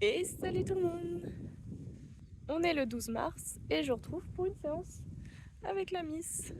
Et salut tout le monde! On est le 12 mars et je vous retrouve pour une séance avec la Miss.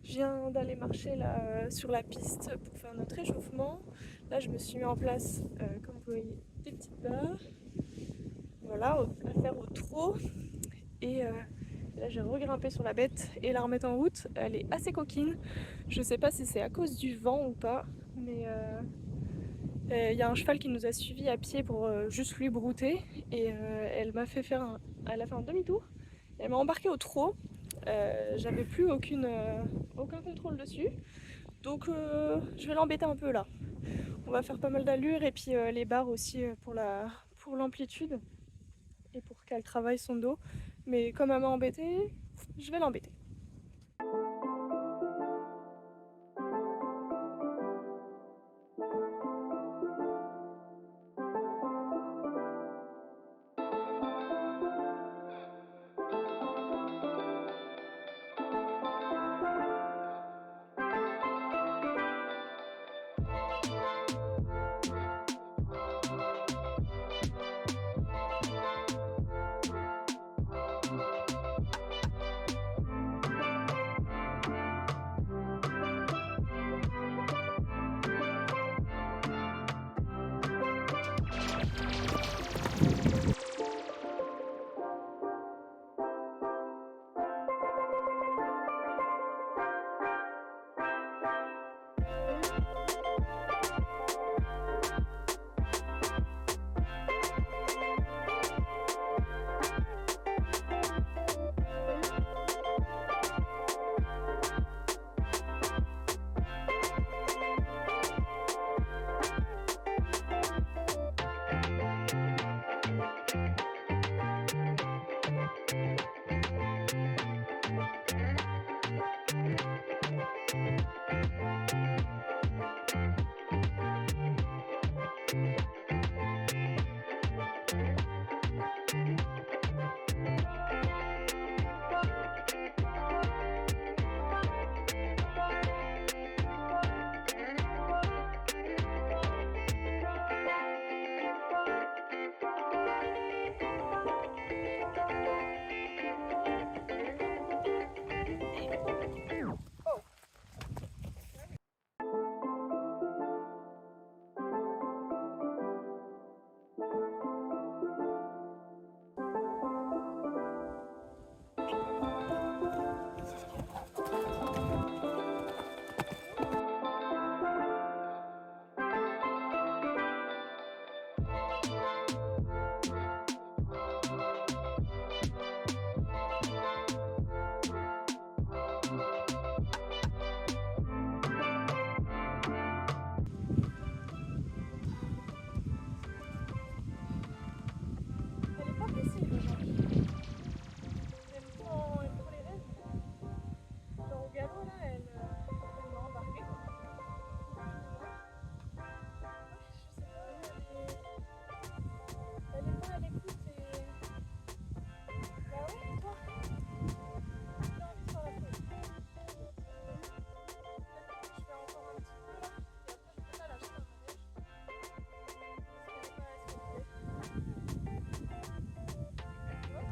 Je viens d'aller marcher là sur la piste pour faire notre échauffement. Là je me suis mis en place, comme vous voyez, des petites barres. Voilà, à faire au trot. Et là j'ai regrimpé sur la bête et la remettre en route. Elle est assez coquine. Je sais pas si c'est à cause du vent ou pas, mais il y a un cheval qui nous a suivis à pied pour juste lui brouter et elle m'a fait faire elle a fait un demi-tour. Elle m'a embarqué au trot. J'avais plus aucun contrôle dessus, donc je vais l'embêter un peu là. On va faire pas mal d'allure et puis les barres aussi pour l'amplitude et pour qu'elle travaille son dos. Mais comme elle m'a embêtée, je vais l'embêter. Elle est pas facile aujourd'hui. Elle prend les rênes. Dans le galop là, elle m'a embarqué quoi. Je sais pas, elle est pas à l'écoute et. Bah ouais, toi, j'ai envie sur la feuille. Je fais encore un petit peu là, et après je peux pas lâcher dans mon neige. Parce qu'elle est pas respectée.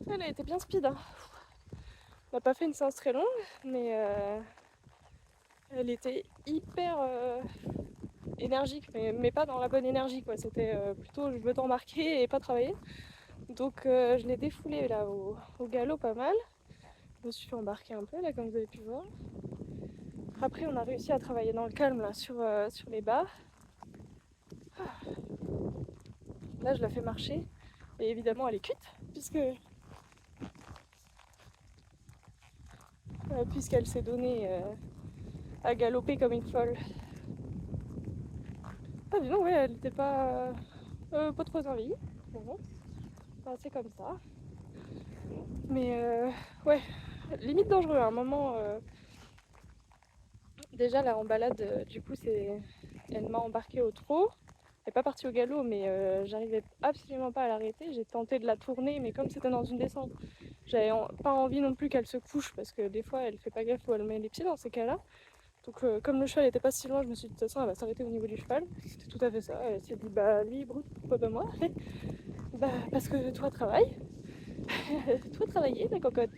Elle a été bien speed, hein. On n'a pas fait une séance très longue, mais elle était hyper énergique, mais pas dans la bonne énergie quoi. C'était plutôt je veux t'embarquer et pas travailler. Donc je l'ai défoulée là au galop pas mal. Je me suis fait embarquer un peu là comme vous avez pu voir. Après on a réussi à travailler dans le calme là sur les bas. Là, je la fais marcher. Et évidemment, elle est cuite, puisqu'elle s'est donnée à galoper comme une folle. Ah, dis donc, ouais, elle n'était pas trop envie. Bon, enfin, c'est comme ça. Mais ouais, limite dangereux. À un moment, déjà là en balade, du coup, elle m'a embarquée au trot. Elle n'est pas partie au galop, mais j'arrivais absolument pas à l'arrêter. J'ai tenté de la tourner, mais comme c'était dans une descente, j'avais pas envie non plus qu'elle se couche parce que des fois elle fait pas gaffe où elle met les pieds dans ces cas-là. Donc comme le cheval était pas si loin, je me suis dit de toute façon elle va s'arrêter au niveau du cheval. C'était tout à fait ça. Elle s'est dit bah lui il broute, pourquoi pas moi? Bah parce que toi travaille. Toi travailler la cocotte.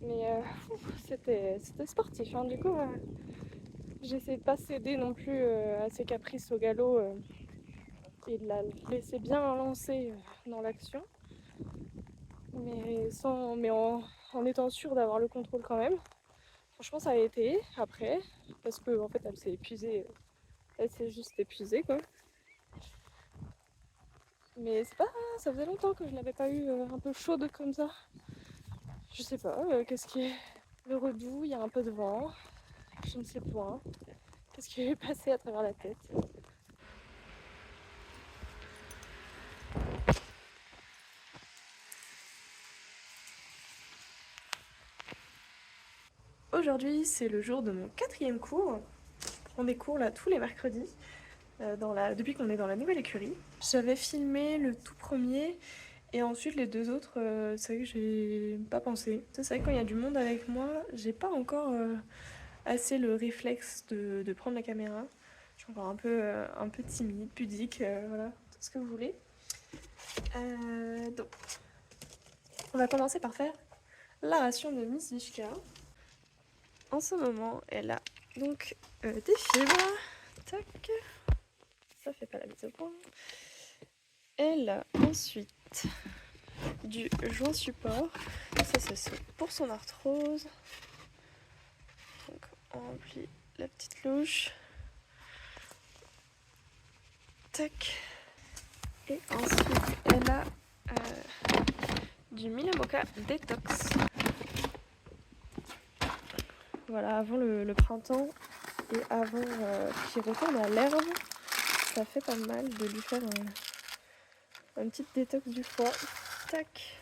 Mais c'était sportif. Hein. Du coup, j'essaie de pas céder non plus à ses caprices au galop et de la laisser bien lancer dans l'action. Mais en étant sûre d'avoir le contrôle quand même. Franchement, ça a été après, parce que en fait, elle s'est épuisée. Elle s'est juste épuisée, quoi. Mais c'est pas, ça faisait longtemps que je l'avais pas eu un peu chaude comme ça. Je sais pas, qu'est-ce qui est le redoux, il y a un peu de vent, je ne sais point. Qu'est-ce qui lui est passé à travers la tête? Aujourd'hui, c'est le jour de mon 4e cours. On prend des cours là tous les mercredis. Depuis qu'on est dans la nouvelle écurie. J'avais filmé le tout premier et ensuite les 2 autres, c'est vrai que j'ai pas pensé. C'est vrai que quand il y a du monde avec moi, j'ai pas encore assez le réflexe de prendre la caméra. Je suis encore un peu timide, pudique, voilà, tout ce que vous voulez. Donc, on va commencer par faire la ration de Miss Vishka. En ce moment, elle a donc des fibres. Tac. Ça fait pas la mise au point. Elle a ensuite du joint support. Ça c'est pour son arthrose. Donc on remplit la petite louche. Tac. Et ensuite elle a du Milamoka Detox. Voilà, avant le printemps et avant qu'il retourne à l'herbe, ça fait pas mal de lui faire un petit détox du foie. Tac.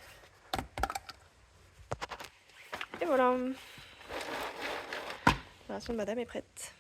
Et voilà. La ration de madame est prête.